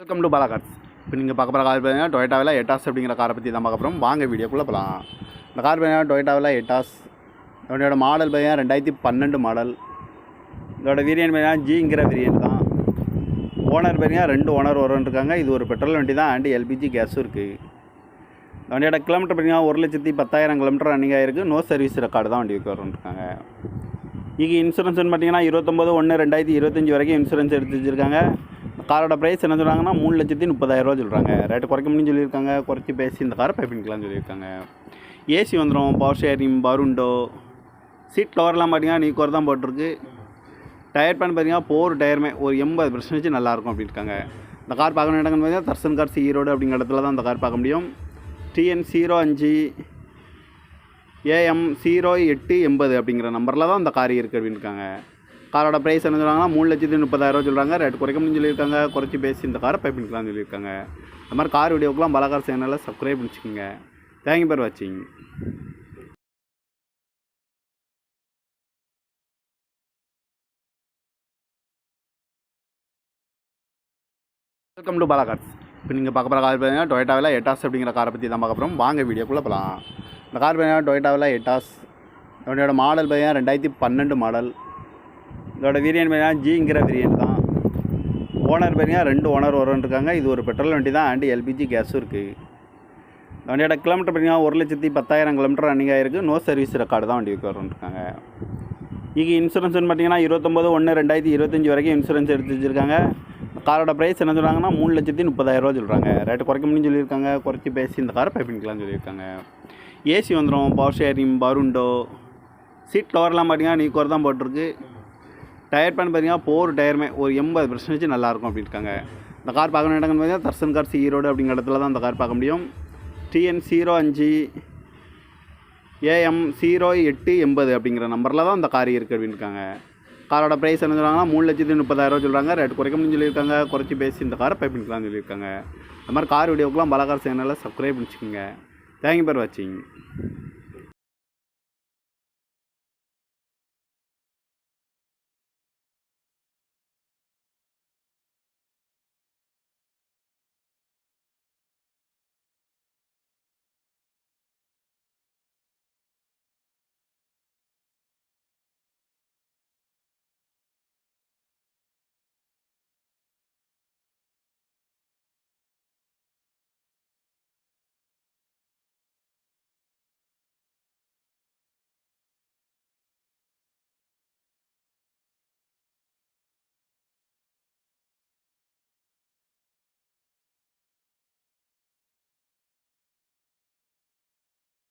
Welcome to Bala cars. இப்போ நீங்கள் பார்க்க போகிற கார் பார்த்தீங்கன்னா டொயோட்டாவில் எட்டாஸ் அப்படிங்கிற காரை பற்றி தான் பார்க்க போகிறோம். வாங்க வீடியோக்குள்ளே போகலாம். இந்த கார் பார்த்தீங்கன்னா டொயோட்டாவில் எட்டாஸ். இதோட மாடல் பார்த்தீங்கன்னா 2012 மாடல். இதோட வேரியன்ட் பார்த்தீங்கன்னா ஜிங்கிற வேரியன்ட் தான். ஓனர் பார்த்தீங்கன்னா 2 ஓனர் இருக்காங்க. இது ஒரு பெட்ரோல் வண்டி தான் அண்ட் எல்பிஜி கேஸும் இருக்குது. இந்த வண்டியோட கிலோமீட்டர் பார்த்தீங்கன்னா 1,10,10,000 கிலோமீட்டர் ரன்னிங் ஆகிருக்கு. நோ சர்வீஸ் ரெக்கார்டு தான் வண்டிக்கு இருக்காங்க. இங்கே இன்சூரன்ஸ்னு பார்த்தீங்கன்னா 29/1/2025 வரைக்கும் இன்சூரன்ஸ் எடுத்து வச்சுருக்காங்க. காரோட ப்ரைஸ் என்ன சொல்கிறாங்கன்னா 3,30,000 சொல்கிறாங்க. ரேட்டு குறைக்க முடியும்னு சொல்லியிருக்காங்க. குறைச்சி பேசி இந்த காரை பைப்பிங்கலாம்னு சொல்லியிருக்காங்க. ஏசி வந்துடும், பவர் ஷேரிங், பருண்டோ, சீட் கவர்லாம் பார்த்தீங்கன்னா நீக்கோர் தான் போட்டிருக்கு. டயர் பேன் பார்த்தீங்கன்னா 4 டயருமே ஒரு 80% நல்லாயிருக்கும் அப்படின்ட்டாங்க. இந்த கார் பார்க்கணும் இடங்கன்னு பார்த்தீங்கன்னா தர்சன் கார்ஸ் ஈரோடு அப்படிங்கிற இடத்துல தான் இந்த கார் பார்க்க முடியும். TN05 AM 0880 அப்படிங்கிற நம்பரில் தான் இந்த கார் இருக்குது அப்படின்ட்டாங்க. காரோட ப்ரைஸ் என்ன சொல்கிறாங்கன்னா 3,30,000 சொல்கிறாங்க. ரேட் குறைக்க முடியும்னு சொல்லியிருக்காங்க. குறைச்சி பேசி இந்த காரை பைப்பிங்கலாம்னு சொல்லியிருக்காங்க. இந்த மாதிரி கார் வீடியோக்கெலாம் பாலா கார் சேனலில் சப்ஸ்கிரைப் பண்ணிச்சுக்கோங்க. தேங்க்யூ ஃபார் வாட்சிங். Welcome to Bala cars. இப்போ நீங்கள் பார்க்க போகிற கார் பார்த்தீங்கன்னா டொயோட்டாவில் எட்டாஸ் அப்படிங்கிற காரை பற்றி தான் பார்க்க போகிறோம். வாங்க வீடியோக்குள்ளே போகலாம். இந்த கார் பார்த்தீங்கன்னா டொயோட்டாவில் எட்டாஸ். இதோட மாடல் பார்த்தீங்கன்னா 2012 மாடல். இதோட வேரியன்ட் பார்த்தீங்கன்னா ஜிங்கிற வேரியன்ட் தான். ஓனர் பார்த்தீங்கன்னா 2 ஓனர் இருக்காங்க. இது ஒரு பெட்ரோல் வண்டி தான் அண்ட் எல்பிஜி கேஸும் இருக்குது. இந்த வண்டியோட கிலோமீட்டர் பார்த்தீங்கன்னா 1,10,10,000 கிலோமீட்டர் ரன்னிங் ஆகிருக்கு. நோ சர்வீஸ் ரெக்கார்டு தான் வண்டிக்கு இருக்காங்க. இங்கே இன்சூரன்ஸ்னு பார்த்தீங்கன்னா 29/1/2025 வரைக்கும் இன்சூரன்ஸ் எடுத்து வச்சுருக்காங்க. காரோட ப்ரைஸ் என்ன சொல்கிறாங்கன்னா 3,30,000 சொல்கிறாங்க. ரேட்டு குறைக்க முடியும்னு சொல்லியிருக்காங்க. குறைச்சி பேசி இந்த காரை பைப்பிங்கலாம்னு சொல்லியிருக்காங்க. ஏசி வந்துடும், பவர் ஷேரிங், பருண்டோ, சீட் கவர்லாம் பார்த்தீங்கன்னா நீக்கோர் தான் போட்டிருக்கு. டயர் பேன் பார்த்தீங்கன்னா 4 டயருமே ஒரு 80% நல்லாயிருக்கும் அப்படின்ட்டாங்க. இந்த கார் பார்க்கணும் இடங்கன்னு பார்த்தீங்கன்னா தர்சன் கார்ஸ் ஈரோடு அப்படிங்கிற இடத்துல தான் இந்த கார் பார்க்க முடியும். TN05 AM 0880 அப்படிங்கிற நம்பரில் தான் இந்த கார் இருக்குது அப்படின்ட்டாங்க. காரோட ப்ரைஸ் என்ன சொல்கிறாங்கன்னா 3,30,000 சொல்கிறாங்க. ரேட் குறைக்க முடியும்னு சொல்லியிருக்காங்க. குறைச்சி பேசி இந்த காரை பைப்பிங்கலாம்னு சொல்லியிருக்காங்க. இந்த மாதிரி கார் வீடியோக்கெலாம் பாலா கார் சேனலில் சப்ஸ்கிரைப் பண்ணிச்சுக்கோங்க. தேங்க்யூ ஃபார் வாட்சிங்.